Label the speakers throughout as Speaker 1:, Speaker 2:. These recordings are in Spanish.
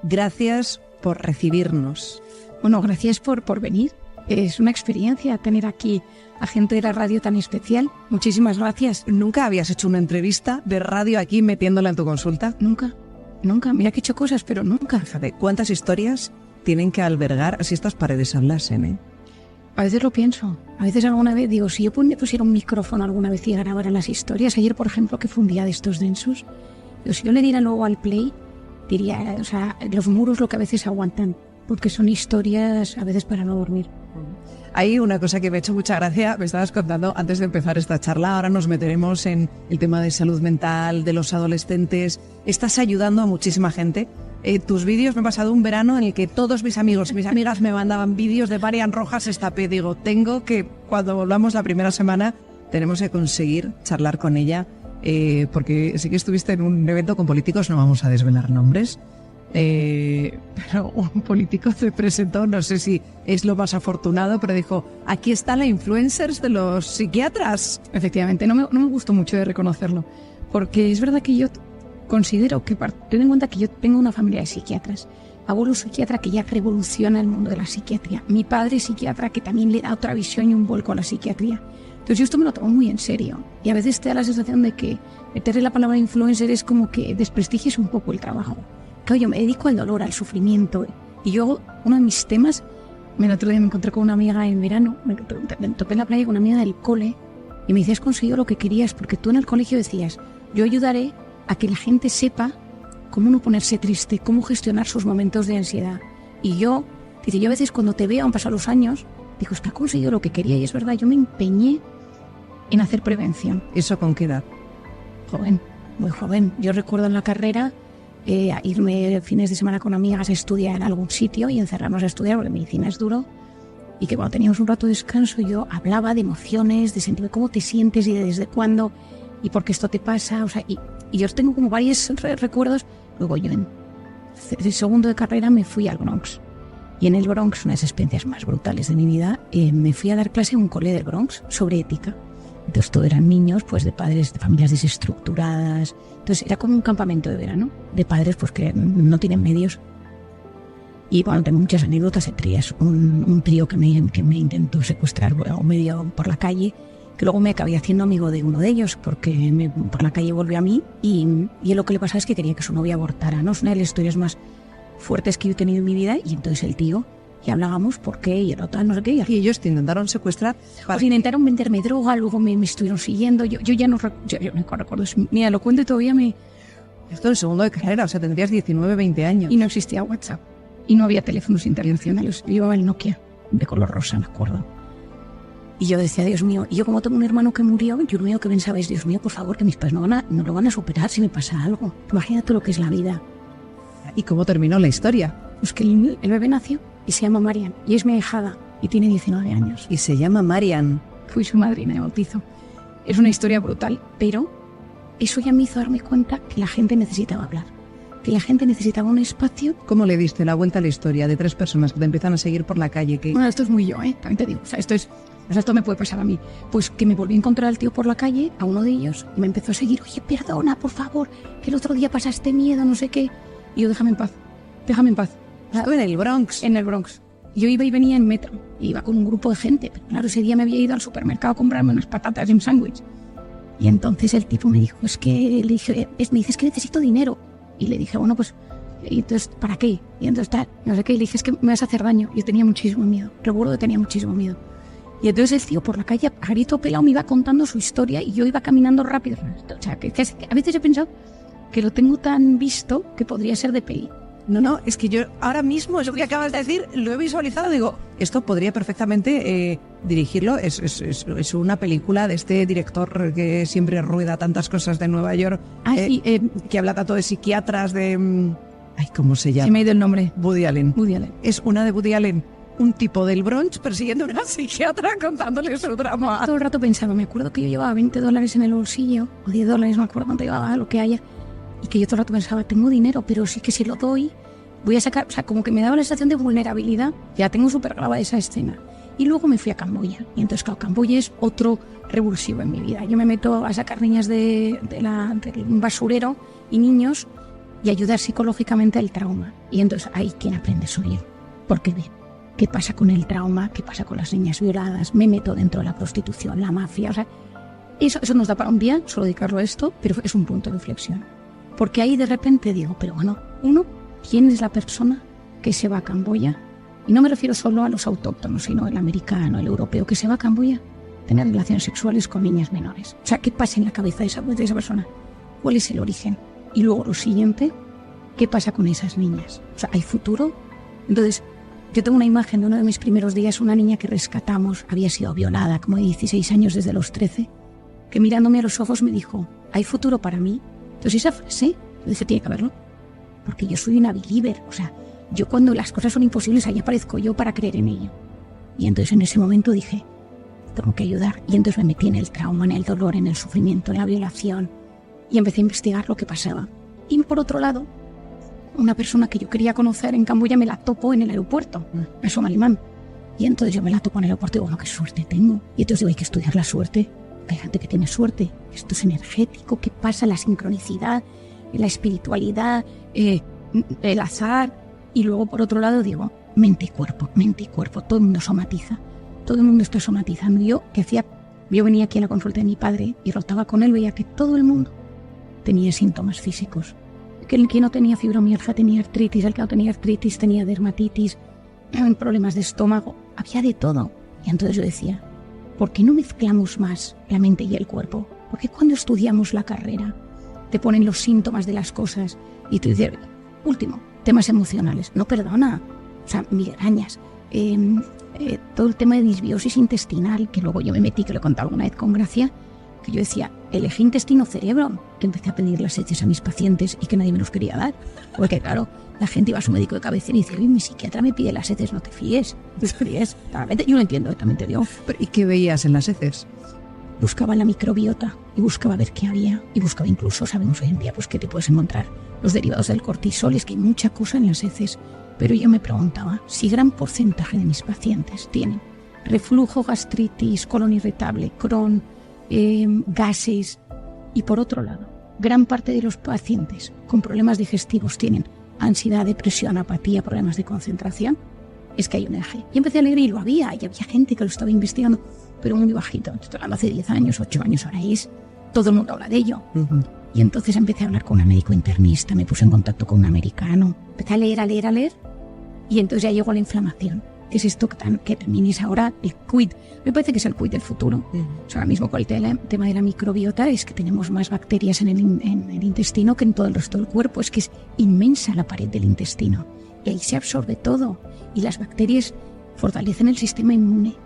Speaker 1: gracias por recibirnos.
Speaker 2: Bueno, gracias por venir. Es una experiencia tener aquí a gente de la radio tan especial. Muchísimas gracias.
Speaker 1: ¿Nunca habías hecho una entrevista de radio aquí metiéndola en tu consulta?
Speaker 2: Nunca. Mira que he hecho cosas, pero nunca.
Speaker 1: Fíjate, ¿cuántas historias tienen que albergar si estas paredes hablasen, eh?
Speaker 2: A veces lo pienso. A veces alguna vez digo, si yo pusiera un micrófono alguna vez y grabara las historias. Ayer, por ejemplo, que fue un día de estos densos, digo, si yo le diera luego al play, diría, o sea, los muros lo que a veces aguantan, porque son historias a veces para no dormir.
Speaker 1: Hay una cosa que me ha hecho mucha gracia, me estabas contando antes de empezar esta charla, ahora nos meteremos en el tema de salud mental, de los adolescentes. Estás ayudando a muchísima gente. Tus vídeos, me he pasado un verano en el que todos mis amigos y mis amigas me mandaban vídeos de Marian Rojas Estapé. Digo, tengo que, cuando volvamos la primera semana, tenemos que conseguir charlar con ella, porque sí que estuviste en un evento con políticos, no vamos a desvelar nombres. Pero un político se presentó, no sé si es lo más afortunado, pero dijo, aquí está la influencers de los psiquiatras.
Speaker 2: Efectivamente, no me gustó mucho de reconocerlo, porque es verdad que yo considero que, ten en cuenta que yo tengo una familia de psiquiatras, abuelo psiquiatra que ya revoluciona el mundo de la psiquiatría, mi padre psiquiatra que también le da otra visión y un vuelco a la psiquiatría. Entonces yo esto me lo tomo muy en serio y a veces te da la sensación de que meterle la palabra influencer es como que desprestigies un poco el trabajo. Claro, yo me dedico al dolor, al sufrimiento. Y yo, uno de mis temas, el otro día me encontré con una amiga en verano, me topé en la playa con una amiga del cole y me dice, has conseguido lo que querías, porque tú en el colegio decías, yo ayudaré a que la gente sepa cómo no ponerse triste, cómo gestionar sus momentos de ansiedad. Y yo a veces cuando te veo, han pasado los años, digo, es que ha conseguido lo que quería. Y es verdad, yo me empeñé en hacer prevención.
Speaker 1: ¿Eso con qué edad?
Speaker 2: Joven, muy joven. Yo recuerdo en la carrera a irme fines de semana con amigas a estudiar en algún sitio y encerrarnos a estudiar porque medicina es duro, y que cuando teníamos un rato de descanso yo hablaba de emociones, de sentir cómo te sientes y de desde cuándo y por qué esto te pasa, o sea, y yo tengo como varios recuerdos. Luego yo en segundo de carrera me fui al Bronx, y en el Bronx, una de las experiencias más brutales de mi vida, me fui a dar clase en un cole del Bronx sobre ética. Entonces todos eran niños pues de padres, de familias desestructuradas. Entonces era como un campamento de verano de padres pues que no tienen medios. Y bueno, tengo muchas anécdotas, entre ellas un trío que me intentó secuestrar o medio por la calle, que luego me acabé haciendo amigo de uno de ellos porque por la calle volvió a mí y lo que le pasaba es que quería que su novia abortara, ¿no? Es una de las historias más fuertes que yo he tenido en mi vida. Y entonces el tío, y hablábamos por qué y era tal, no sé qué.
Speaker 1: Y ellos te intentaron secuestrar.
Speaker 2: Pues intentaron venderme droga, luego me estuvieron siguiendo. Yo ya no recuerdo. Mira, lo cuento y todavía me...
Speaker 1: Esto es segundo de carrera, o sea, tendrías 19, 20 años.
Speaker 2: Y no existía WhatsApp. Y no había teléfonos internacionales. Yo llevaba el Nokia de color rosa, me acuerdo. Y yo decía, Dios mío, y yo como tengo un hermano que murió, yo lo único que pensaba es, Dios mío, por favor, que mis padres no lo van a superar si me pasa algo. Imagínate lo que es la vida.
Speaker 1: ¿Y cómo terminó la historia?
Speaker 2: Pues que el bebé nació y se llama Marian, y es mi ahijada, y tiene 19 años.
Speaker 1: Y se llama Marian.
Speaker 2: Fui su madrina de bautizo. Es una historia brutal, pero eso ya me hizo darme cuenta que la gente necesitaba hablar, que la gente necesitaba un espacio.
Speaker 1: ¿Cómo le diste la vuelta a la historia de 3 personas que te empiezan a seguir por la calle? Que...
Speaker 2: Bueno, esto es muy yo, también te digo, o sea, esto me puede pasar a mí. Pues que me volví a encontrar al tío por la calle, a uno de ellos, y me empezó a seguir, oye, perdona, por favor, que el otro día pasaste miedo, no sé qué. Y yo, déjame en paz.
Speaker 1: Estuve en el Bronx.
Speaker 2: En el Bronx. Yo iba y venía en metro, iba con un grupo de gente, pero claro, ese día me había ido al supermercado a comprarme unas patatas y un sándwich. Y entonces el tipo me dijo, es que, le dije, me dices que necesito dinero. Y le dije, bueno, pues, ¿y entonces para qué? Y entonces tal, no sé qué, y le dije, es que me vas a hacer daño. Yo tenía muchísimo miedo, recuerdo que tenía muchísimo miedo. Y entonces el tío por la calle, a grito pelado, me iba contando su historia y yo iba caminando rápido. O sea, que a veces he pensado que lo tengo tan visto que podría ser de peli.
Speaker 1: No, es que yo ahora mismo, eso que acabas de decir, lo he visualizado, digo, esto podría perfectamente dirigirlo, es una película de este director que siempre rueda tantas cosas de Nueva York,
Speaker 2: sí,
Speaker 1: que habla tanto de psiquiatras, de... Ay, ¿cómo se llama?
Speaker 2: Se me ha ido el nombre.
Speaker 1: Woody Allen.
Speaker 2: Woody Allen.
Speaker 1: Es una de Woody Allen, un tipo del Bronx persiguiendo a una psiquiatra contándole su drama.
Speaker 2: Todo el rato pensaba, me acuerdo que yo llevaba $20 en el bolsillo, o $10, no me acuerdo cuánto llevaba, lo que haya. Y que yo todo el rato pensaba, tengo dinero, pero sí que si lo doy, voy a sacar... O sea, como que me daba la sensación de vulnerabilidad. Ya tengo súper grabada esa escena. Y luego me fui a Camboya. Y entonces, claro, Camboya es otro revulsivo en mi vida. Yo me meto a sacar niñas del basurero y niños, y ayudar psicológicamente al trauma. Y entonces ahí quien aprende soy yo, porque ve qué pasa con el trauma, qué pasa con las niñas violadas, me meto dentro de la prostitución, la mafia, o sea, eso nos da para un día solo dedicarlo a esto, pero es un punto de inflexión. Porque ahí de repente digo, pero bueno, ¿quién es la persona que se va a Camboya? Y no me refiero solo a los autóctonos, sino el americano, el europeo, que se va a Camboya a tener relaciones sexuales con niñas menores. O sea, ¿qué pasa en la cabeza de esa persona? ¿Cuál es el origen? Y luego lo siguiente, ¿qué pasa con esas niñas? O sea, ¿hay futuro? Entonces, yo tengo una imagen de uno de mis primeros días, una niña que rescatamos, había sido violada como de 16 años desde los 13, que mirándome a los ojos me dijo, ¿hay futuro para mí? Entonces esa frase, yo dije, tiene que haberlo, porque yo soy una believer, o sea, yo cuando las cosas son imposibles, ahí aparezco yo para creer en ello. Y entonces en ese momento dije, tengo que ayudar. Y entonces me metí en el trauma, en el dolor, en el sufrimiento, en la violación, y empecé a investigar lo que pasaba. Y por otro lado, una persona que yo quería conocer en Camboya me la topo en el aeropuerto, en Somalimán. Y entonces yo me la topo en el aeropuerto y digo, bueno, qué suerte tengo. Y entonces digo, hay que estudiar la suerte. Hay gente que tiene suerte. Esto es energético, ¿qué pasa? La sincronicidad, la espiritualidad, el azar. Y luego, por otro lado, digo, mente y cuerpo. Todo el mundo somatiza. Todo el mundo está somatizando. Yo venía aquí a la consulta de mi padre y rotaba con él, veía que todo el mundo tenía síntomas físicos. Que el que no tenía fibromialgia tenía artritis, el que no tenía artritis tenía dermatitis, problemas de estómago, había de todo. Y entonces yo decía, ¿por qué no mezclamos más la mente y el cuerpo? Porque cuando estudiamos la carrera te ponen los síntomas de las cosas y te dicen, último, temas emocionales, no perdona, o sea, migrañas, todo el tema de disbiosis intestinal, que luego yo me metí, que lo he contado alguna vez con Gracia, que yo decía, elegí intestino-cerebro, que empecé a pedir las heces a mis pacientes y que nadie me los quería dar. Porque claro, la gente iba a su médico de cabecera y dice, oye, mi psiquiatra me pide las heces, no te fíes. Yo lo entiendo, también te digo.
Speaker 1: ¿Y qué veías en las heces?
Speaker 2: Buscaba la microbiota y buscaba ver qué había. Y buscaba incluso, sabemos hoy en día, pues que te puedes encontrar los derivados del cortisol, es que hay mucha cosa en las heces. Pero yo me preguntaba si gran porcentaje de mis pacientes tienen reflujo, gastritis, colon irritable, Crohn, gases, y por otro lado, gran parte de los pacientes con problemas digestivos tienen ansiedad, depresión, apatía, problemas de concentración, es que hay un eje. Y empecé a leer y había gente que lo estaba investigando, pero muy bajito. Estoy hablando hace 10 años, 8 años, ahora todo el mundo habla de ello. Y entonces empecé a hablar con una médico internista, me puse en contacto con un americano, empecé a leer, y entonces ya llegó la inflamación. ¿Qué es esto que también es ahora el quid? Me parece que es el quid del futuro. O sea, ahora mismo con el tema de la microbiota es que tenemos más bacterias en el intestino que en todo el resto del cuerpo. Es que es inmensa la pared del intestino. Y ahí se absorbe todo. Y las bacterias fortalecen el sistema inmune,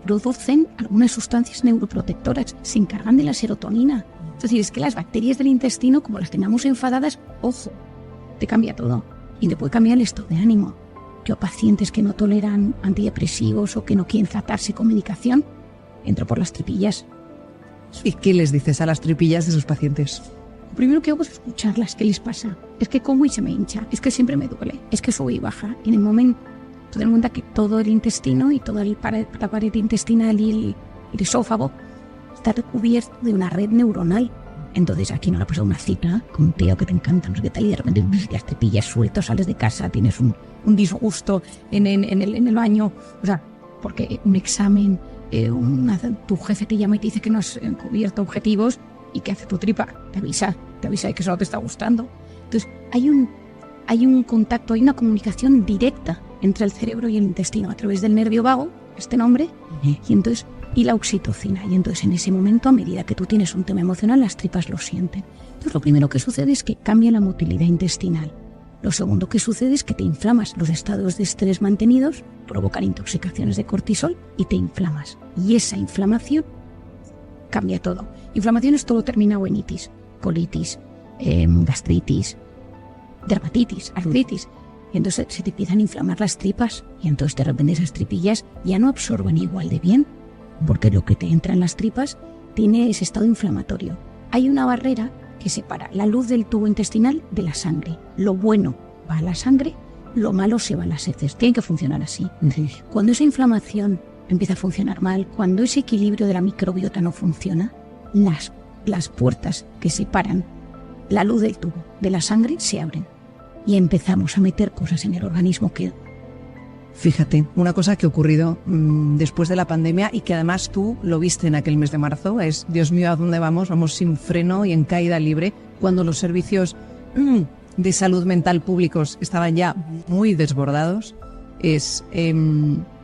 Speaker 2: producen algunas sustancias neuroprotectoras, se encargan de la serotonina. Es decir, es que las bacterias del intestino, como las tengamos enfadadas, ojo, te cambia todo. Y te puede cambiar el estado de ánimo. Yo pacientes que no toleran antidepresivos o que no quieren tratarse con medicación, entro por las tripillas.
Speaker 1: ¿Y qué les dices a las tripillas de sus pacientes?
Speaker 2: Lo primero que hago es escucharlas, ¿qué les pasa? Es que como y se me hincha, es que siempre me duele, es que sube y baja. Y en el momento, ten en cuenta que todo el intestino y toda la pared intestinal y el esófago está recubierto de una red neuronal. Entonces aquí no le ha pasado una cita con un tío que te encanta, no sé qué tal, y de repente las tripillas sueltas, sales de casa, tienes un disgusto en el baño, o sea, porque un examen, tu jefe te llama y te dice que no has cubierto objetivos y que hace tu tripa, te avisa de que eso no te está gustando. Entonces hay un contacto, hay una comunicación directa entre el cerebro y el intestino a través del nervio vago, este nombre, y la oxitocina. Y entonces en ese momento, a medida que tú tienes un tema emocional, las tripas lo sienten. Entonces lo primero que sucede es que cambia la motilidad intestinal. Lo segundo que sucede es que te inflamas. Los estados de estrés mantenidos provocan intoxicaciones de cortisol y te inflamas. Y esa inflamación cambia todo. Inflamación es todo terminado en itis, colitis, gastritis, dermatitis, artritis. Y entonces se te empiezan a inflamar las tripas y entonces de repente esas tripillas ya no absorben igual de bien, porque lo que te entra en las tripas tiene ese estado inflamatorio. Hay una barrera que separa la luz del tubo intestinal de la sangre. Lo bueno va a la sangre, lo malo se va a las heces. Tiene que funcionar así. Cuando esa inflamación empieza a funcionar mal, cuando ese equilibrio de la microbiota no funciona, las puertas que separan la luz del tubo de la sangre se abren y empezamos a meter cosas en el organismo que...
Speaker 1: Fíjate, una cosa que ha ocurrido después de la pandemia y que además tú lo viste en aquel mes de marzo es, Dios mío, ¿a dónde vamos? Vamos sin freno y en caída libre, cuando los servicios de salud mental públicos estaban ya muy desbordados. Es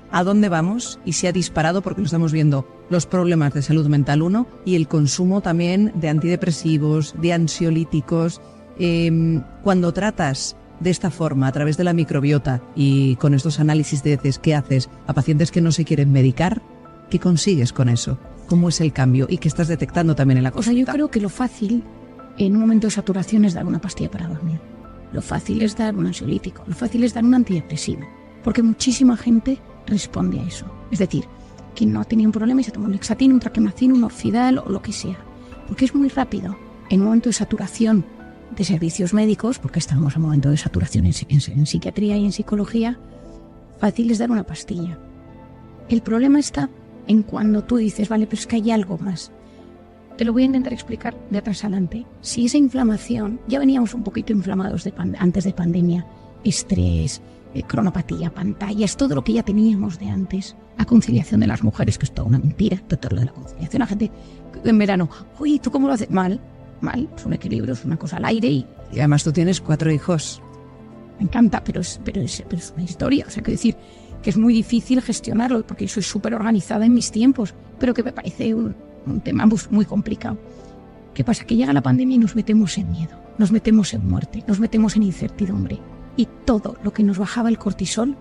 Speaker 1: ¿a dónde vamos? Y se ha disparado porque lo estamos viendo, los problemas de salud mental y el consumo también de antidepresivos, de ansiolíticos. Cuando tratas de esta forma, a través de la microbiota y con estos análisis de heces que haces a pacientes que no se quieren medicar, ¿qué consigues con eso? ¿Cómo es el cambio? ¿Y qué estás detectando también en la consulta?
Speaker 2: O sea, yo creo que lo fácil en un momento de saturación es dar una pastilla para dormir. Lo fácil es dar un ansiolítico. Lo fácil es dar un antidepresivo. Porque muchísima gente responde a eso. Es decir, quien no ha tenido un problema y se toma un Lexatin, un Traquemacin, un Orfidal o lo que sea. Porque es muy rápido. En un momento de saturación de servicios médicos, porque estamos en un momento de saturación en psiquiatría y en psicología, fácil es dar una pastilla. El problema está en cuando tú dices, vale, pero es que hay algo más. Te lo voy a intentar explicar de atrás adelante. Si esa inflamación, ya veníamos un poquito inflamados antes de pandemia, estrés, cronopatía, pantallas, todo lo que ya teníamos de antes, la conciliación de las mujeres, que es toda una mentira, todo lo de la conciliación, la gente en verano, oye, ¿tú cómo lo haces? Mal, es un equilibrio, es una cosa al aire y
Speaker 1: además tú tienes 4 hijos.
Speaker 2: Me encanta, pero es una historia, o sea, quiero decir que es muy difícil gestionarlo porque soy súper organizada en mis tiempos, pero que me parece un tema muy complicado. ¿Qué pasa? Que llega la pandemia y nos metemos en miedo, nos metemos en muerte, nos metemos en incertidumbre y todo lo que nos bajaba el cortisol,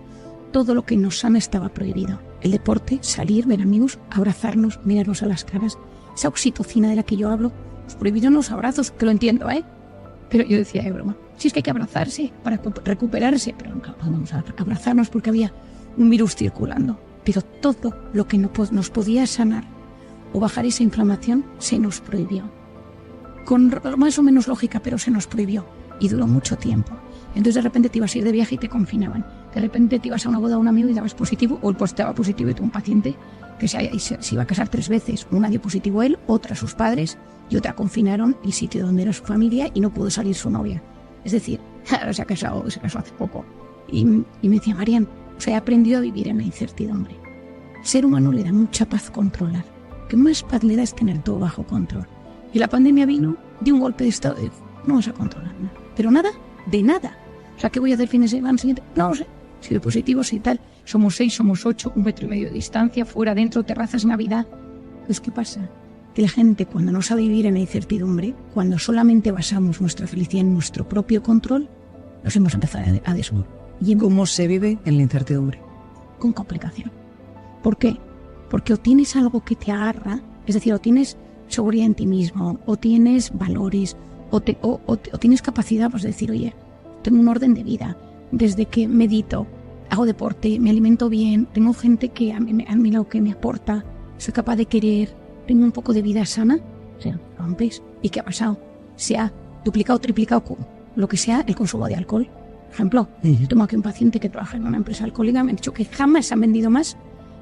Speaker 2: todo lo que nos sana estaba prohibido. El deporte, salir, ver amigos, abrazarnos, mirarnos a las caras, esa oxitocina de la que yo hablo, nos prohibieron los abrazos, que lo entiendo, pero yo decía de broma, si es que hay que abrazarse para recuperarse, pero nunca podemos abrazarnos porque había un virus circulando. Pero todo lo que nos podía sanar o bajar esa inflamación se nos prohibió. Con más o menos lógica, pero se nos prohibió y duró mucho tiempo. Entonces de repente te ibas a ir de viaje y te confinaban. De repente te ibas a una boda de un amigo y dabas positivo, o el daba positivo y tuvo un paciente que se iba a casar 3 veces. Una dio positivo él, otra sus padres y otra confinaron el sitio donde era su familia y no pudo salir su novia. Es decir, ahora se ha casado hace poco. Y me decía, Marian, he aprendido a vivir en la incertidumbre. Al ser humano le da mucha paz controlar. Lo que más paz le da es tener todo bajo control. Y la pandemia vino, dio un golpe de estado y no vas a controlar nada. Pero nada, de nada. O sea, ¿qué voy a hacer el fin de semana siguiente? No lo sé. Si de positivo, si tal. Somos 6, somos 8, 1,5 metros de distancia, fuera, dentro, terrazas, Navidad. Pues, ¿qué pasa? Que la gente, cuando no sabe vivir en la incertidumbre, cuando solamente basamos nuestra felicidad en nuestro propio control, nos hemos empezado a desbordar.
Speaker 1: ¿Y cómo se vive en la incertidumbre?
Speaker 2: Con complicación. ¿Por qué? Porque o tienes algo que te agarra, es decir, o tienes seguridad en ti mismo, o tienes valores, o tienes capacidad pues, de decir, oye, tengo un orden de vida, desde que medito, hago deporte, me alimento bien, tengo gente que a mí lo que me aporta, soy capaz de querer, tengo un poco de vida sana, o sea, rompes. ¿Y qué ha pasado? Se ha duplicado, triplicado, lo que sea, el consumo de alcohol. Por ejemplo, tengo aquí un paciente que trabaja en una empresa alcohólica, me ha dicho que jamás se han vendido más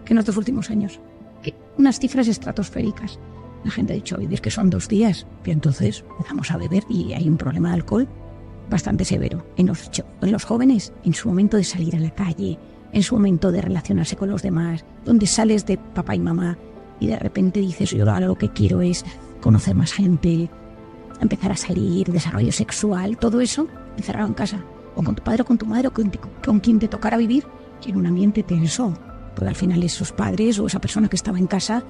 Speaker 2: que en los 2 últimos años. Que unas cifras estratosféricas. La gente ha dicho, oye, es que son 2 días. Y entonces empezamos a beber y hay un problema de alcohol bastante severo. En los jóvenes, en su momento de salir a la calle, en su momento de relacionarse con los demás, donde sales de papá y mamá y de repente dices, yo ahora lo que quiero es conocer más gente, empezar a salir, desarrollo sexual, todo eso encerrado en casa. O con tu padre o con tu madre o con quien te tocara vivir, y en un ambiente tenso. Porque al final esos padres o esa persona que estaba en casa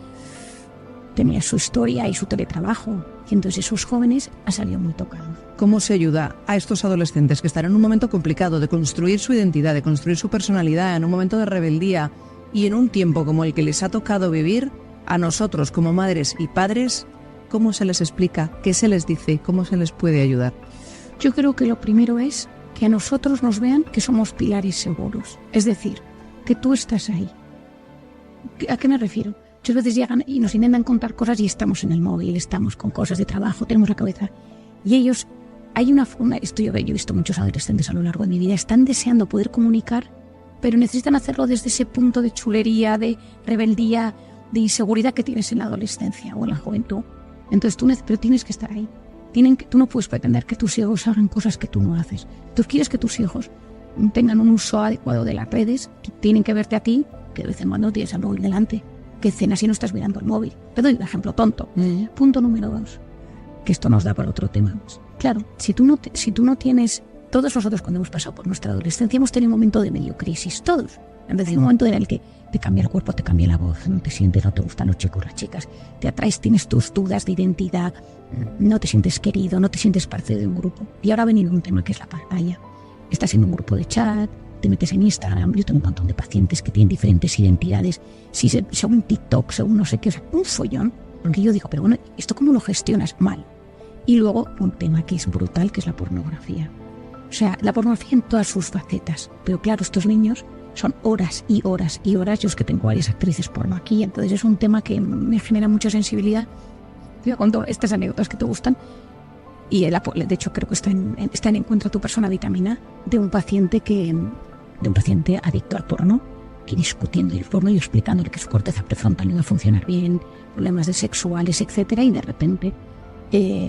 Speaker 2: tenía su historia y su teletrabajo. Y entonces esos jóvenes han salido muy tocados.
Speaker 1: ¿Cómo se ayuda a estos adolescentes que están en un momento complicado de construir su identidad, de construir su personalidad, en un momento de rebeldía y en un tiempo como el que les ha tocado vivir, a nosotros como madres y padres, cómo se les explica, qué se les dice, cómo se les puede ayudar?
Speaker 2: Yo creo que lo primero es que a nosotros nos vean que somos pilares seguros. Es decir, que tú estás ahí. ¿A qué me refiero? Muchas veces llegan y nos intentan contar cosas y estamos en el móvil, estamos con cosas de trabajo, tenemos la cabeza. Y ellos, esto yo he visto muchos adolescentes a lo largo de mi vida, están deseando poder comunicar, pero necesitan hacerlo desde ese punto de chulería, de rebeldía, de inseguridad que tienes en la adolescencia o en la juventud. Entonces pero tienes que estar ahí. Tú no puedes pretender que tus hijos hagan cosas que tú no haces. Tú quieres que tus hijos tengan un uso adecuado de las redes, tienen que verte a ti, que de vez en cuando tienes el móvil delante, que cenas y no estás mirando el móvil. Te doy un ejemplo tonto. Punto número 2, que esto nos da para otro tema. Claro, si tú no tienes... Todos nosotros cuando hemos pasado por nuestra adolescencia hemos tenido un momento de medio crisis, todos. En vez de un momento en el que te cambia el cuerpo, te cambia la voz, no te sientes, no te gustan los chicos, las chicas, te atraes, tienes tus dudas de identidad, no te sientes querido, no te sientes parte de un grupo. Y ahora ha venido un tema que es la pantalla. Estás en un grupo de chat, te metes en Instagram. Yo tengo un montón de pacientes que tienen diferentes identidades, según TikTok, según no sé qué, o sea, un follón. Porque yo digo, pero bueno, ¿esto cómo lo gestionas? Mal. Y luego un tema que es brutal, que es la pornografía. O sea, la pornografía en todas sus facetas. Pero claro, estos niños son horas y horas y horas. Yo es que tengo varias actrices porno aquí, entonces es un tema que me genera mucha sensibilidad. Te voy a contar estas anécdotas que te gustan. Y de hecho creo que está en Encuentra tu persona vitamina, de un paciente adicto al porno, que discutiendo el porno y explicándole que su corteza prefrontal no iba a funcionar bien, problemas sexuales, etcétera, y de repente...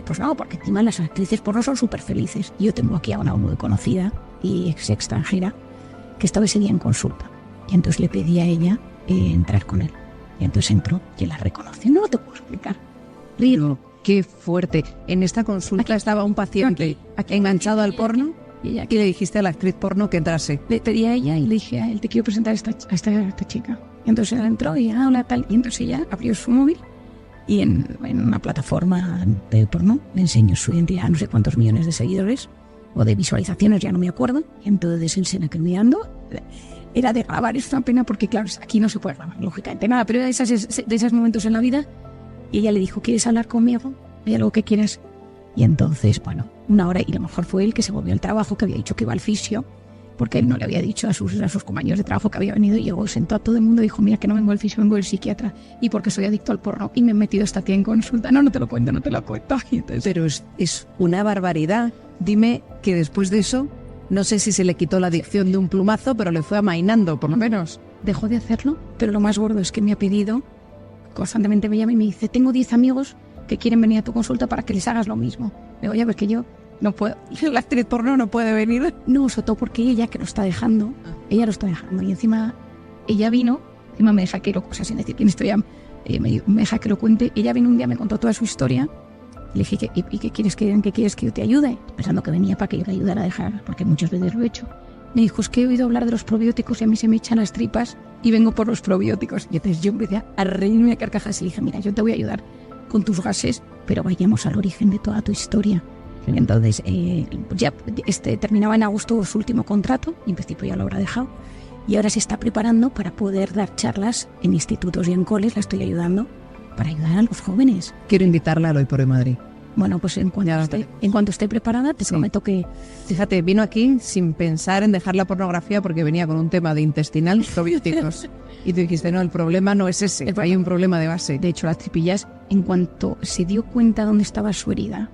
Speaker 2: pues no, porque encima las actrices porno son súper felices. Yo tengo aquí a una muy conocida y extranjera que estaba ese día en consulta. Y entonces le pedí a ella entrar con él. Y entonces entró y él la reconoce. No te puedo explicar. Río.
Speaker 1: Qué fuerte. En esta consulta estaba un paciente enganchado al porno y le dijiste a la actriz porno que entrase.
Speaker 2: Le pedí a ella y le dije a él, te quiero presentar a esta chica. Y entonces él entró y hola tal. Y entonces ella abrió su móvil. Y en una plataforma de porno le enseño su identidad, no sé cuántos millones de seguidores o de visualizaciones, ya no me acuerdo. Y entonces él se la quedó mirando. Era de grabar, es una pena porque, claro, aquí no se puede grabar, lógicamente nada, pero de esos momentos en la vida. Y ella le dijo, ¿quieres hablar conmigo? ¿Hay algo que quieras? Y entonces, bueno, 1 hora, y lo mejor fue él que se volvió al trabajo, que había dicho que iba al fisio, porque él no le había dicho a sus compañeros de trabajo que había venido, y llegó, sentó a todo el mundo y dijo, mira que no vengo al fisio, vengo al psiquiatra, y porque soy adicto al porno, y me he metido esta tía en consulta. No te lo cuento. Y entonces,
Speaker 1: pero es una barbaridad. Dime que después de eso, no sé si se le quitó la adicción de un plumazo, pero le fue amainando, por lo menos.
Speaker 2: Dejó de hacerlo, pero lo más gordo es que me ha pedido, constantemente me llama y me dice, tengo 10 amigos que quieren venir a tu consulta para que les hagas lo mismo. Le digo, ya ves que yo no puedo.
Speaker 1: La actriz porno no puede venir.
Speaker 2: No, sobre todo porque ella que lo está dejando, ella lo está dejando. Y encima ella vino, encima me deja que lo, o sea, sin decir quién estoy, me deja que lo cuente. Ella vino un día, me contó toda su historia. Le dije, ¿y qué quieres que yo te ayude? Pensando que venía para que yo le ayudara a dejar, porque muchas veces lo he hecho. Me dijo, es que he oído hablar de los probióticos y a mí se me echan las tripas y vengo por los probióticos. Y entonces yo empecé a reírme a carcajadas y le dije, mira, yo te voy a ayudar con tus gases, pero vayamos al origen de toda tu historia. Y entonces ya terminaba en agosto su último contrato, y en principio ya lo habrá dejado, y ahora se está preparando para poder dar charlas en institutos y en coles. La estoy ayudando para ayudar a los jóvenes.
Speaker 1: Quiero invitarla al Hoy por Hoy Madrid.
Speaker 2: Bueno, pues en cuanto esté preparada, te prometo que...
Speaker 1: Fíjate, vino aquí sin pensar en dejar la pornografía porque venía con un tema de intestinal, probióticos. Y tú dijiste, no, el problema no es ese, hay un problema de base.
Speaker 2: De hecho, las tripillas, en cuanto se dio cuenta dónde estaba su herida,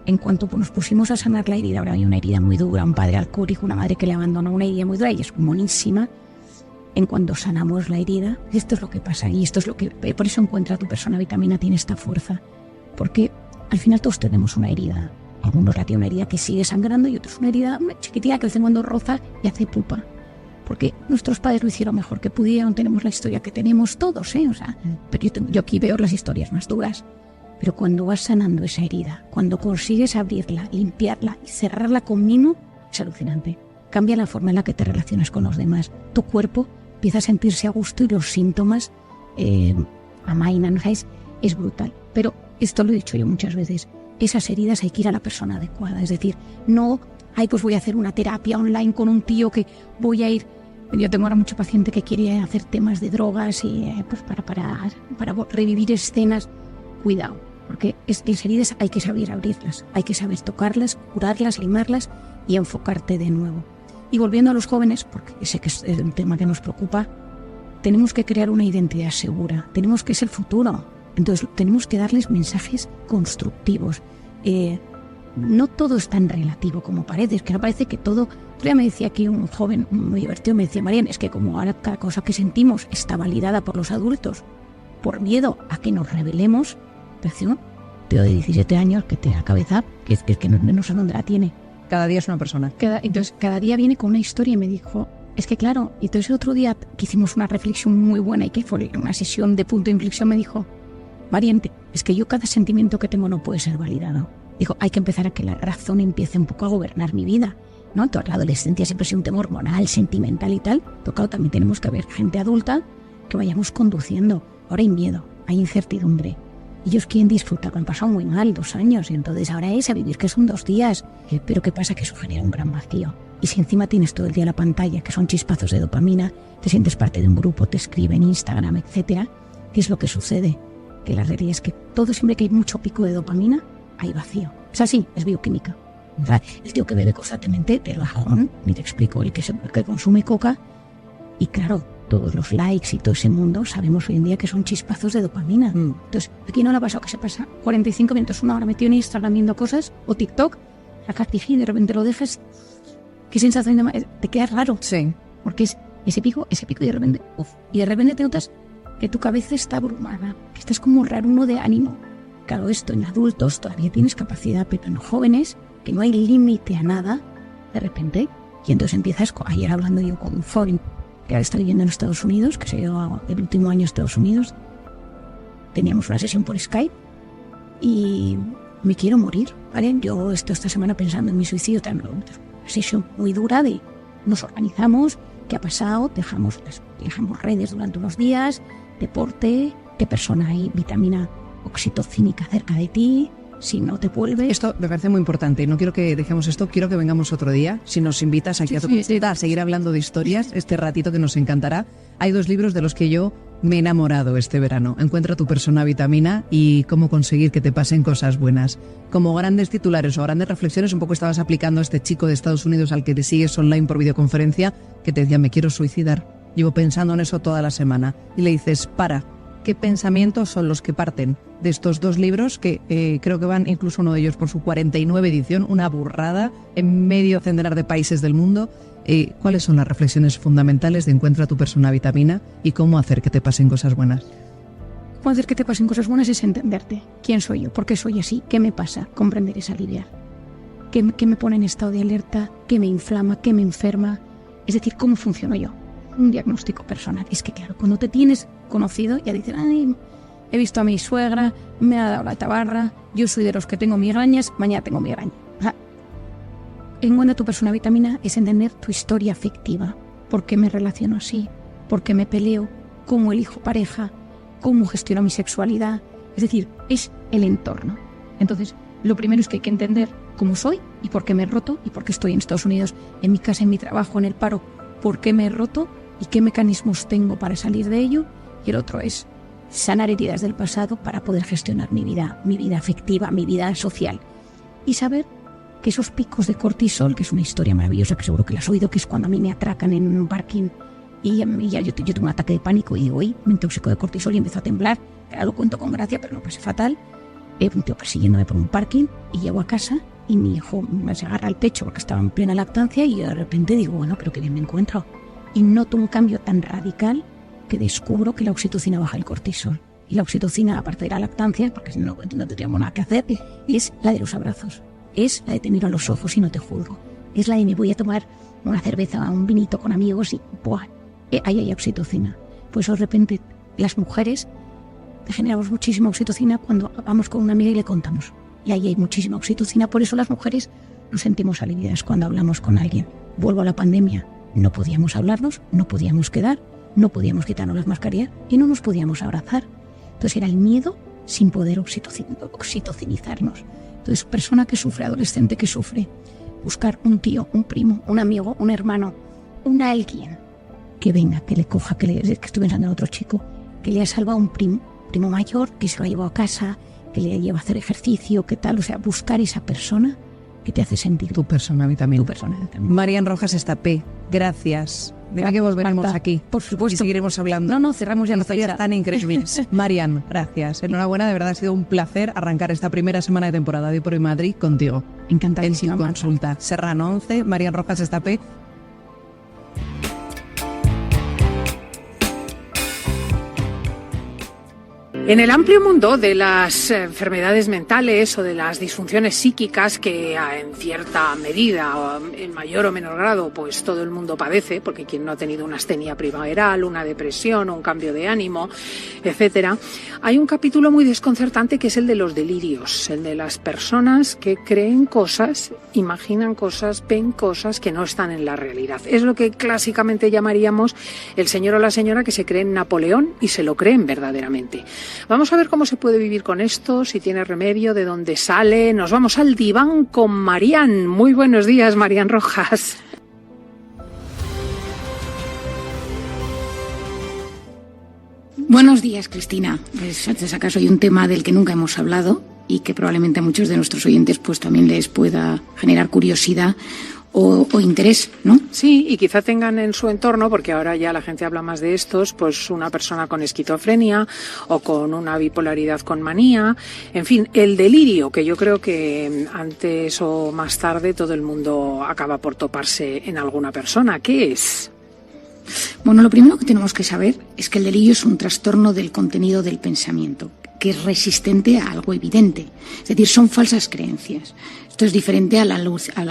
Speaker 2: en cuanto nos pusimos a sanar la herida, ahora hay una herida muy dura, un padre alcohólico, una madre que le abandonó, una herida muy dura, y es monísima. En cuanto sanamos la herida, esto es lo que pasa, y esto es lo que... Por eso Encuentra tu persona vitamina tiene esta fuerza, porque al final todos tenemos una herida. Algunos la tienen una herida que sigue sangrando y otros una herida chiquitita que de vez en cuando roza y hace pupa. Porque nuestros padres lo hicieron mejor que pudieron, tenemos la historia que tenemos todos, O sea, pero yo aquí veo las historias más duras. Pero cuando vas sanando esa herida, cuando consigues abrirla, limpiarla y cerrarla con mimo, es alucinante. Cambia la forma en la que te relacionas con los demás. Tu cuerpo empieza a sentirse a gusto y los síntomas amainan, o sea, es brutal. Pero esto lo he dicho yo muchas veces, esas heridas hay que ir a la persona adecuada. Es decir, no, pues voy a hacer una terapia online con un tío que voy a ir... Yo tengo ahora mucho paciente que quiere hacer temas de drogas y pues para revivir escenas. Cuidado, porque las heridas hay que saber abrirlas, hay que saber tocarlas, curarlas, limarlas y enfocarte de nuevo. Y volviendo a los jóvenes, porque sé que es un tema que nos preocupa, tenemos que crear una identidad segura, tenemos que ser el futuro. Entonces tenemos que darles mensajes constructivos. No todo es tan relativo como parece, es que ahora parece que todo... Ya me decía aquí un joven muy divertido, me decía, Marian, es que como ahora cada cosa que sentimos está validada por los adultos, por miedo a que nos rebelemos, tío de 17 años que tiene la cabeza, que es que no sé dónde la tiene.
Speaker 1: Cada día es una persona.
Speaker 2: Entonces, cada día viene con una historia y me dijo, es que claro, y entonces el otro día que hicimos una reflexión muy buena y que fue una sesión de punto de inflexión, me dijo, Mariente, es que yo cada sentimiento que tengo no puede ser validado. Dijo, hay que empezar a que la razón empiece un poco a gobernar mi vida, ¿no? Entonces, la adolescencia siempre ha sido un tema hormonal, sentimental y tal, pero claro, también tenemos que ver gente adulta que vayamos conduciendo. Ahora hay miedo, hay incertidumbre. Ellos quieren disfrutar, me han pasado muy mal 2 años y entonces ahora es a vivir que son 2 días. Pero ¿qué pasa? Que eso genera un gran vacío. Y si encima tienes todo el día la pantalla, que son chispazos de dopamina, te sientes parte de un grupo, te escriben Instagram, etcétera, ¿qué es lo que sucede? Que la realidad es que todo, siempre que hay mucho pico de dopamina, hay vacío. Es así, es bioquímica. O sea, el tío que bebe constantemente de bajón, ni te explico, el que consume coca, y claro, todos los likes y todo ese mundo sabemos hoy en día que son chispazos de dopamina. Entonces, aquí no le ha pasado que se pasa 45 minutos, 1 hora metido en Instagram viendo cosas, o TikTok, sacas y de repente lo dejas, qué sensación te queda raro.
Speaker 1: Sí.
Speaker 2: Porque es ese pico y de repente, y de repente te notas que tu cabeza está abrumada, que estás como raruno de ánimo. Claro, esto en adultos todavía tienes capacidad, pero en jóvenes, que no hay límite a nada, de repente, y entonces empiezas, ayer hablando yo con un joven que ahora está viviendo en Estados Unidos, que se ha ido el último año a Estados Unidos, teníamos una sesión por Skype y me quiero morir, ¿vale? Yo estoy esta semana pensando en mi suicidio, también una sesión muy dura de nos organizamos, qué ha pasado, dejamos redes durante unos días, deporte, qué persona hay, vitamina oxitocínica cerca de ti, si no te vuelves.
Speaker 1: Esto me parece muy importante. No quiero que dejemos esto, quiero que vengamos otro día. Si nos invitas aquí a tu casa a seguir hablando de historias, este ratito que nos encantará. Hay 2 libros de los que yo me he enamorado este verano. Encuentra tu persona vitamina y cómo conseguir que te pasen cosas buenas. Como grandes titulares o grandes reflexiones, un poco estabas aplicando a este chico de Estados Unidos al que te sigues online por videoconferencia, que te decía, me quiero suicidar. Llevo pensando en eso toda la semana. Y le dices, para. ¿Qué pensamientos son los que parten de estos 2 libros que creo que van incluso uno de ellos por su 49 edición, una burrada en medio centenar de países del mundo? ¿Cuáles son las reflexiones fundamentales de Encuentra tu persona vitamina y cómo hacer que te pasen cosas buenas?
Speaker 2: Cómo hacer que te pasen cosas buenas es entenderte. ¿Quién soy yo? ¿Por qué soy así? ¿Qué me pasa? Comprender es aliviar. ¿Qué me pone en estado de alerta? ¿Qué me inflama? ¿Qué me enferma? Es decir, ¿cómo funciono yo? Un diagnóstico personal. Es que claro, cuando te tienes conocido, ya dicen, ay, he visto a mi suegra, me ha dado la tabarra, yo soy de los que tengo migrañas, mañana tengo migraña. O sea, Encuentra tu persona vitamina es entender tu historia afectiva. ¿Por qué me relaciono así? ¿Por qué me peleo? ¿Cómo elijo pareja? ¿Cómo gestiono mi sexualidad? Es decir, es el entorno. Entonces, lo primero es que hay que entender cómo soy y por qué me he roto y por qué estoy en Estados Unidos, en mi casa, en mi trabajo, en el paro, por qué me he roto y qué mecanismos tengo para salir de ello. Y el otro es sanar heridas del pasado para poder gestionar mi vida afectiva, mi vida social. Y saber que esos picos de cortisol, que es una historia maravillosa, que seguro que la has oído, que es cuando a mí me atracan en un parking y ya yo tengo un ataque de pánico y digo, uy, me intoxico de cortisol y empiezo a temblar. Ahora lo cuento con gracia, pero no pasa fatal. Un tío persiguiéndome por un parking y llego a casa y mi hijo me se agarra al pecho porque estaba en plena lactancia y de repente digo, bueno, pero qué bien me encuentro. Y noto un cambio tan radical que descubro que la oxitocina baja el cortisol. Y la oxitocina, aparte de la lactancia, porque si no tendríamos nada que hacer, es la de los abrazos. Es la de te miro a los ojos y no te juzgo. Es la de me voy a tomar una cerveza, un vinito con amigos y ¡buah! Ahí hay oxitocina. Pues de repente las mujeres generamos muchísima oxitocina cuando vamos con una amiga y le contamos. Y ahí hay muchísima oxitocina. Por eso las mujeres nos sentimos aliviadas cuando hablamos con alguien. Vuelvo a la pandemia. No podíamos hablarnos, no podíamos quedar, no podíamos quitarnos las mascarillas y no nos podíamos abrazar. Entonces era el miedo sin poder oxitocinizarnos. Entonces, persona que sufre, adolescente que sufre, buscar un tío, un primo, un amigo, un hermano, un alguien que venga, que le coja, que estoy pensando en otro chico, que le ha salvado un primo mayor, que se lo ha llevado a casa, que le lleva a hacer ejercicio, qué tal, o sea, buscar esa persona que te hace sentir
Speaker 1: tu persona vitamina.
Speaker 2: Tu persona vitamina.
Speaker 1: Marian Rojas Estapé, gracias. Venga que volveremos aquí.
Speaker 2: Por supuesto.
Speaker 1: Y seguiremos hablando.
Speaker 2: No, cerramos ya la
Speaker 1: historias tan increíbles. Marian, gracias. Enhorabuena, de verdad ha sido un placer arrancar esta primera semana de temporada de Hoy por Hoy Madrid contigo.
Speaker 2: Encantadísima.
Speaker 1: En tu consulta. Serrano 11, Marian Rojas Estapé.
Speaker 3: En el amplio mundo de las enfermedades mentales o de las disfunciones psíquicas que en cierta medida, o en mayor o menor grado, pues todo el mundo padece, porque quien no ha tenido una astenia primaveral, una depresión, un cambio de ánimo, etcétera, hay un capítulo muy desconcertante que es el de los delirios, el de las personas que creen cosas, imaginan cosas, ven cosas que no están en la realidad. Es lo que clásicamente llamaríamos el señor o la señora que se cree en Napoleón y se lo creen verdaderamente. Vamos a ver cómo se puede vivir con esto, si tiene remedio, de dónde sale. Nos vamos al diván con Marían. Muy buenos días, Marían Rojas.
Speaker 4: Buenos días, Cristina. Pues antes acaso hay un tema del que nunca hemos hablado y que probablemente a muchos de nuestros oyentes pues también les pueda generar curiosidad o interés, ¿no?
Speaker 3: Sí, y quizá tengan en su entorno, porque ahora ya la gente habla más de estos, pues una persona con esquizofrenia o con una bipolaridad con manía, en fin, el delirio, que yo creo que antes o más tarde todo el mundo acaba por toparse en alguna persona. ¿Qué es?
Speaker 4: Bueno, lo primero que tenemos que saber es que el delirio es un trastorno del contenido del pensamiento, que es resistente a algo evidente. Es decir, son falsas creencias. Esto es diferente a la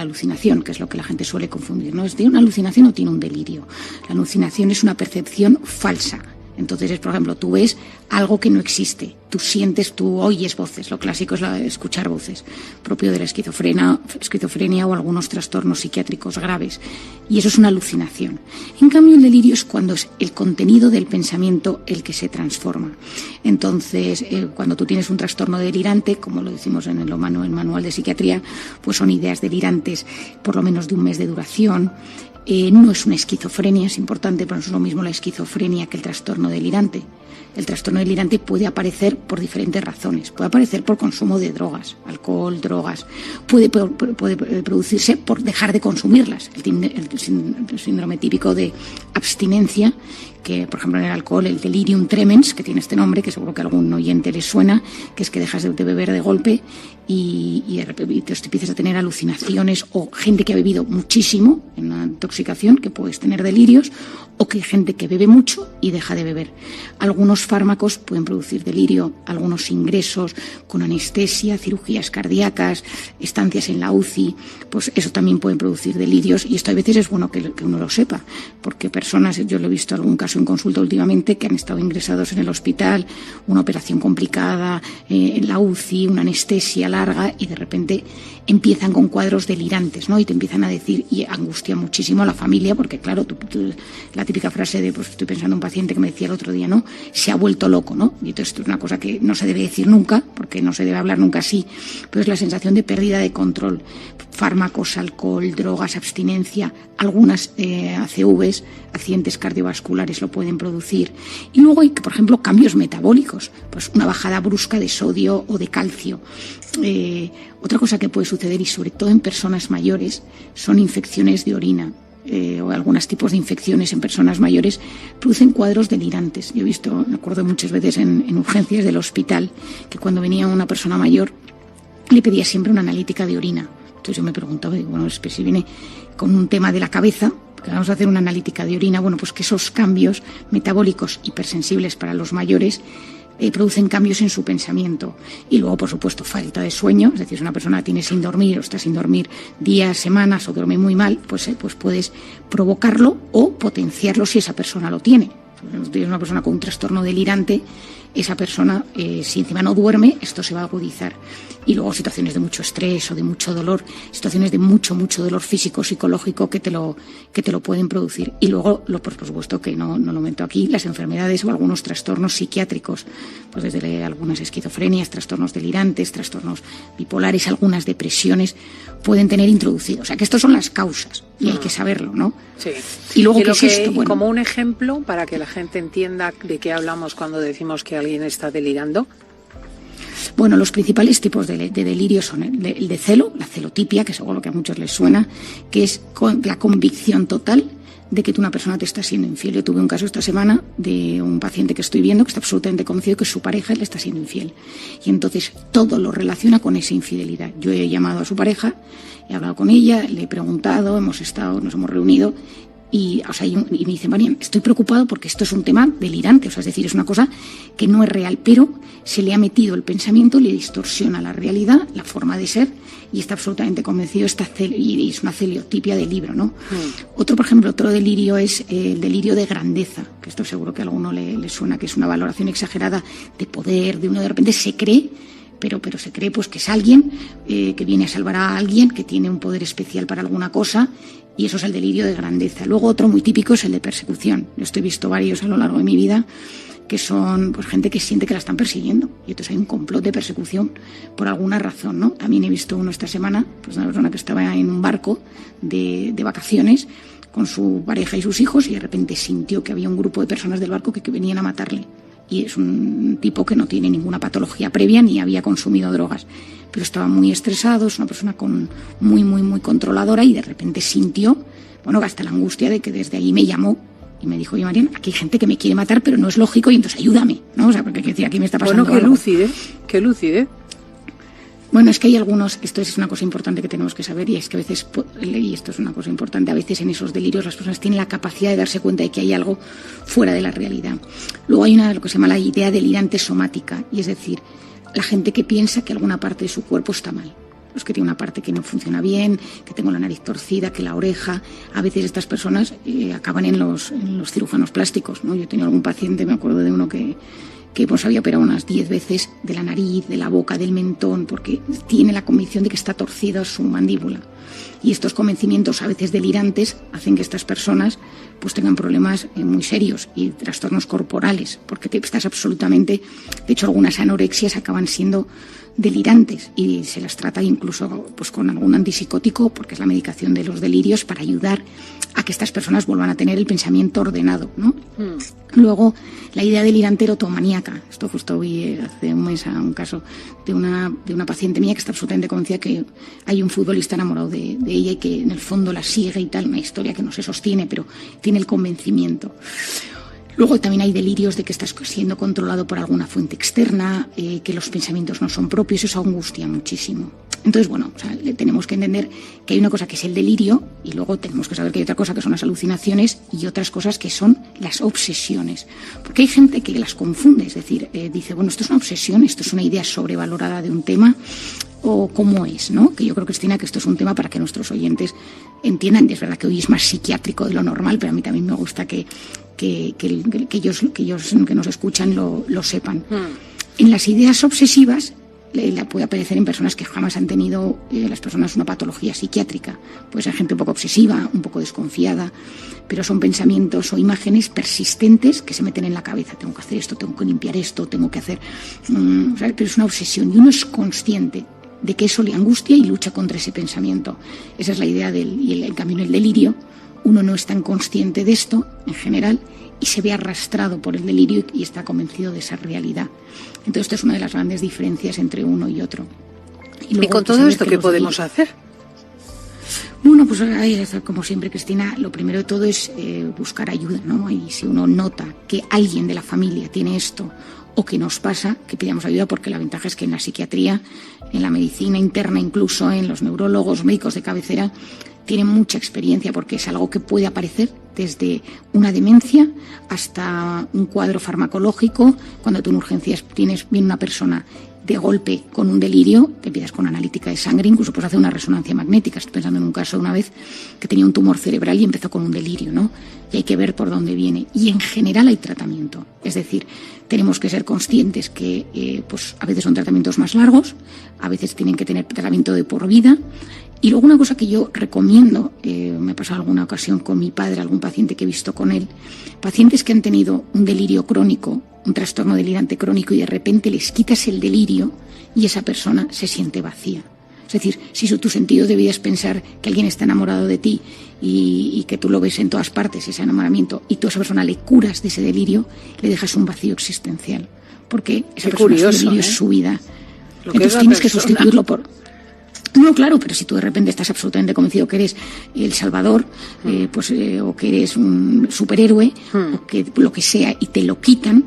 Speaker 4: alucinación, que es lo que la gente suele confundir, ¿no? ¿Tiene una alucinación o tiene un delirio? La alucinación es una percepción falsa. Entonces, por ejemplo, tú ves algo que no existe, tú sientes, tú oyes voces, lo clásico es escuchar voces, propio de la esquizofrenia o algunos trastornos psiquiátricos graves, y eso es una alucinación. En cambio, el delirio es cuando es el contenido del pensamiento el que se transforma. Entonces, cuando tú tienes un trastorno delirante, como lo decimos en el manual de psiquiatría, pues son ideas delirantes por lo menos de un mes de duración. No es una esquizofrenia, es importante, pero no es lo mismo la esquizofrenia que el trastorno delirante. El trastorno delirante puede aparecer por diferentes razones. Puede aparecer por consumo de drogas, alcohol, drogas. Puede producirse por dejar de consumirlas. El síndrome típico de abstinencia, que por ejemplo en el alcohol, el delirium tremens, que tiene este nombre, que seguro que a algún oyente le suena, que es que dejas de beber de golpe y de repente te empiezas a tener alucinaciones, o gente que ha bebido muchísimo en una intoxicación, que puedes tener delirios, o que hay gente que bebe mucho y deja de beber. Algunos fármacos pueden producir delirio, algunos ingresos con anestesia, cirugías cardíacas, estancias en la UCI, pues eso también pueden producir delirios, y esto a veces es bueno que uno lo sepa, porque personas, yo lo he visto algún caso en consulta últimamente, que han estado ingresados en el hospital, una operación complicada, en la UCI, una anestesia larga, y de repente empiezan con cuadros delirantes, ¿no? Y te empiezan a decir, y angustia muchísimo a la familia, porque claro, la típica frase de, pues estoy pensando en un paciente que me decía el otro día, ¿no? Se ha vuelto loco, ¿no? Y entonces esto es una cosa que no se debe decir nunca, porque no se debe hablar nunca así, pero es la sensación de pérdida de control. Fármacos, alcohol, drogas, abstinencia, algunas ACVs, accidentes cardiovasculares lo pueden producir. Y luego hay, por ejemplo, cambios metabólicos, pues una bajada brusca de sodio o de calcio. Otra cosa que puede suceder, y sobre todo en personas mayores, son infecciones de orina. O algunos tipos de infecciones en personas mayores producen cuadros delirantes. Yo he visto, me acuerdo muchas veces en urgencias del hospital, que cuando venía una persona mayor le pedía siempre una analítica de orina. Entonces yo me preguntaba, digo, bueno, si viene con un tema de la cabeza, que vamos a hacer una analítica de orina, bueno, pues que esos cambios metabólicos hipersensibles para los mayores producen cambios en su pensamiento. Y luego, por supuesto, falta de sueño, es decir, si una persona tiene sin dormir o está sin dormir días, semanas, o duerme muy mal, pues puedes provocarlo o potenciarlo si esa persona lo tiene. Si tienes una persona con un trastorno delirante, esa persona, si encima no duerme, esto se va a agudizar. Y luego situaciones de mucho estrés o de mucho dolor, situaciones de mucho dolor físico, psicológico, que te lo pueden producir. Y luego, por supuesto que no lo meto aquí, las enfermedades o algunos trastornos psiquiátricos, pues desde algunas esquizofrenias, trastornos delirantes, trastornos bipolares, algunas depresiones, pueden tener introducido. O sea, que estas son las causas y hay que saberlo, ¿no?
Speaker 3: Sí.
Speaker 4: Y luego, ¿qué es esto?
Speaker 3: Bueno, como un ejemplo, para que la gente entienda de qué hablamos cuando decimos que alguien está delirando.
Speaker 4: Bueno, los principales tipos de delirio son el de celo, la celotipia, que seguro que a muchos les suena, que es la convicción total de que una persona te está siendo infiel. Yo tuve un caso esta semana de un paciente que estoy viendo que está absolutamente convencido que su pareja le está siendo infiel. Y entonces todo lo relaciona con esa infidelidad. Yo he llamado a su pareja, he hablado con ella, le he preguntado, nos hemos reunido, Y me dicen, Marian, estoy preocupado porque esto es un tema delirante, o sea, es decir, es una cosa que no es real, pero se le ha metido el pensamiento, le distorsiona la realidad, la forma de ser, y está absolutamente convencido, y es una celiotipia del libro, ¿no? Otro delirio es el delirio de grandeza, que esto seguro que a alguno le suena, que es una valoración exagerada de poder, de uno de repente se cree, pero se cree pues que es alguien que viene a salvar a alguien, que tiene un poder especial para alguna cosa, y eso es el delirio de grandeza. Luego otro muy típico es el de persecución. Yo he visto varios a lo largo de mi vida que son pues gente que siente que la están persiguiendo, y entonces hay un complot de persecución por alguna razón, ¿no? También he visto uno esta semana, pues una persona que estaba en un barco de vacaciones con su pareja y sus hijos, y de repente sintió que había un grupo de personas del barco que venían a matarle. Y es un tipo que no tiene ninguna patología previa ni había consumido drogas, pero estaba muy estresado, es una persona muy controladora, y de repente sintió, hasta la angustia de que desde allí me llamó y me dijo, oye, Marian, aquí hay gente que me quiere matar, pero no es lógico, y entonces ayúdame, ¿no? O sea, porque aquí me está pasando algo.
Speaker 3: Qué lúcido.
Speaker 4: Bueno, es que hay algunos, esto es una cosa importante que tenemos que saber, y es que a veces, y esto es una cosa importante, a veces en esos delirios las personas tienen la capacidad de darse cuenta de que hay algo fuera de la realidad. Luego hay lo que se llama la idea delirante somática, y es decir, la gente que piensa que alguna parte de su cuerpo está mal. Los que tienen una parte que no funciona bien, que tengo la nariz torcida, que la oreja. A veces estas personas acaban en los cirujanos plásticos, ¿no? Yo he tenido algún paciente, me acuerdo de uno que pues había operado unas 10 veces de la nariz, de la boca, del mentón, porque tiene la convicción de que está torcida su mandíbula. Y estos convencimientos, a veces delirantes, hacen que estas personas pues tengan problemas muy serios y trastornos corporales, porque estás absolutamente... De hecho, algunas anorexias acaban siendo delirantes y se las trata incluso pues con algún antipsicótico, porque es la medicación de los delirios, para ayudar a que estas personas vuelvan a tener el pensamiento ordenado, ¿no? Luego, la idea delirante erotomaníaca. Esto justo vi hace un mes a un caso de una paciente mía que está absolutamente convencida que hay un futbolista enamorado de ella y que en el fondo la sigue y tal, una historia que no se sostiene, pero tiene el convencimiento. Luego también hay delirios de que estás siendo controlado por alguna fuente externa, que los pensamientos no son propios, eso angustia muchísimo. Entonces, tenemos que entender que hay una cosa que es el delirio, y luego tenemos que saber que hay otra cosa que son las alucinaciones, y otras cosas que son las obsesiones. Porque hay gente que las confunde, es decir, dice, esto es una obsesión, esto es una idea sobrevalorada de un tema, o cómo es, ¿no? Que yo creo, Cristina, que esto es un tema para que nuestros oyentes entiendan. Es verdad que hoy es más psiquiátrico de lo normal, pero a mí también me gusta que ellos que nos escuchan lo sepan. En las ideas obsesivas la puede aparecer en personas que jamás han tenido las personas una patología psiquiátrica. Puede ser gente un poco obsesiva, un poco desconfiada, pero son pensamientos o imágenes persistentes que se meten en la cabeza. Tengo que hacer esto, tengo que limpiar esto, tengo que hacer... pero es una obsesión, y uno es consciente de que eso le angustia y lucha contra ese pensamiento. Esa es la idea en cambio en el delirio uno no es tan consciente de esto en general y se ve arrastrado por el delirio y está convencido de esa realidad. Entonces esto es una de las grandes diferencias entre uno y otro.
Speaker 3: ¿Y con todo esto qué podemos hacer?
Speaker 4: Bueno, pues como siempre, Cristina, lo primero de todo es buscar ayuda, ¿no? Y si uno nota que alguien de la familia tiene esto o que nos pasa, que pidamos ayuda, porque la ventaja es que en la psiquiatría, en la medicina interna, incluso en los neurólogos, médicos de cabecera, tienen mucha experiencia, porque es algo que puede aparecer desde una demencia hasta un cuadro farmacológico. Cuando tú en urgencias viene una persona de golpe con un delirio, te empiezas con analítica de sangre, incluso puedes hacer una resonancia magnética. Estoy pensando en un caso de una vez que tenía un tumor cerebral y empezó con un delirio, ¿no? Y hay que ver por dónde viene. Y en general hay tratamiento. Es decir, tenemos que ser conscientes que pues a veces son tratamientos más largos, a veces tienen que tener tratamiento de por vida. Y luego una cosa que yo recomiendo, me ha pasado alguna ocasión con mi padre, algún paciente que he visto con él, pacientes que han tenido un delirio crónico, un trastorno delirante crónico, y de repente les quitas el delirio y esa persona se siente vacía. Es decir, si tu sentido de vida es pensar que alguien está enamorado de ti y que tú lo ves en todas partes, ese enamoramiento, y tú a esa persona le curas de ese delirio, le dejas un vacío existencial, porque esa persona, su delirio es su vida. Entonces tienes que sustituirlo por... No, claro, pero si tú de repente estás absolutamente convencido que eres el Salvador, o que eres un superhéroe, o que lo que sea, y te lo quitan,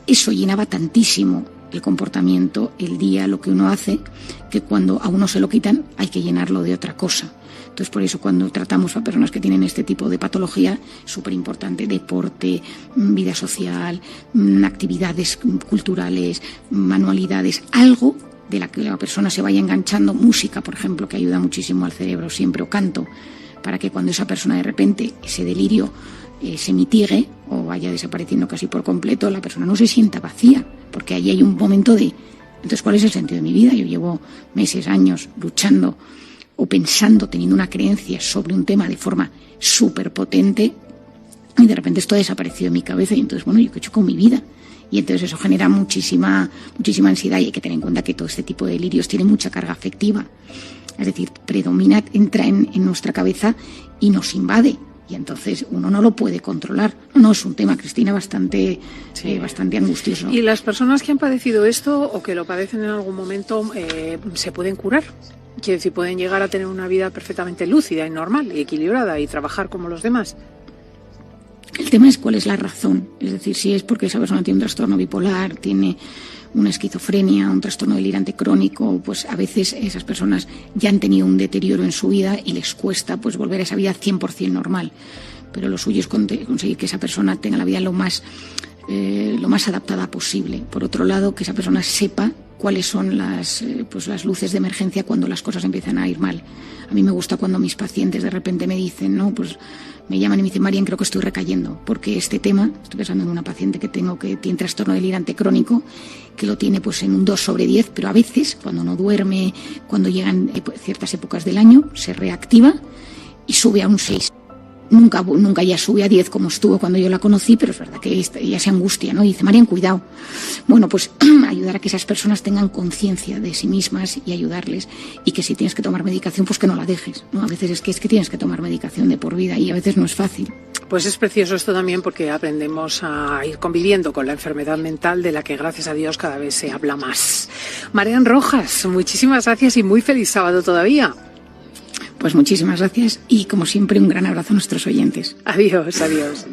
Speaker 4: eso llenaba tantísimo el comportamiento, el día, lo que uno hace, que cuando a uno se lo quitan hay que llenarlo de otra cosa. Entonces, por eso cuando tratamos a personas que tienen este tipo de patología, es súper importante deporte, vida social, actividades culturales, manualidades, algo de la que la persona se vaya enganchando, música, por ejemplo, que ayuda muchísimo al cerebro siempre, o canto, para que cuando esa persona de repente, ese delirio se mitigue o vaya desapareciendo casi por completo, la persona no se sienta vacía, porque ahí hay un momento de, entonces, ¿cuál es el sentido de mi vida? Yo llevo meses, años luchando o pensando, teniendo una creencia sobre un tema de forma súper potente, y de repente esto ha desaparecido de mi cabeza, y entonces, bueno, ¿yo qué he hecho con mi vida? Y entonces eso genera muchísima ansiedad, y hay que tener en cuenta que todo este tipo de delirios tiene mucha carga afectiva. Es decir, predomina, entra en nuestra cabeza y nos invade. Y entonces uno no lo puede controlar. No, es un tema, Cristina, bastante angustioso.
Speaker 3: ¿Y las personas que han padecido esto o que lo padecen en algún momento se pueden curar? Quiero decir, pueden llegar a tener una vida perfectamente lúcida y normal y equilibrada y trabajar como los demás.
Speaker 4: El tema es cuál es la razón. Es decir, si es porque esa persona tiene un trastorno bipolar, tiene una esquizofrenia, un trastorno delirante crónico, pues a veces esas personas ya han tenido un deterioro en su vida y les cuesta pues volver a esa vida 100% normal. Pero lo suyo es conseguir que esa persona tenga la vida lo más adaptada posible. Por otro lado, que esa persona sepa cuáles son las luces de emergencia cuando las cosas empiezan a ir mal. A mí me gusta cuando mis pacientes de repente me dicen, no, pues me llaman y me dicen, Marian, creo que estoy recayendo, porque este tema, estoy pensando en una paciente que tengo que tiene trastorno delirante crónico, que lo tiene pues en un 2/10, pero a veces, cuando no duerme, cuando llegan ciertas épocas del año, se reactiva y sube a un 6. Nunca ya sube a 10 como estuvo cuando yo la conocí, pero es verdad que ella se angustia, ¿no? Y dice, Marian, cuidado. Bueno, pues ayudar a que esas personas tengan conciencia de sí mismas y ayudarles, y que si tienes que tomar medicación, pues que no la dejes, ¿no? A veces es que tienes que tomar medicación de por vida y a veces no es fácil.
Speaker 3: Pues es precioso esto también, porque aprendemos a ir conviviendo con la enfermedad mental, de la que gracias a Dios cada vez se habla más. Marian Rojas, muchísimas gracias y muy feliz sábado todavía.
Speaker 4: Pues muchísimas gracias y, como siempre, un gran abrazo a nuestros oyentes.
Speaker 3: Adiós, adiós.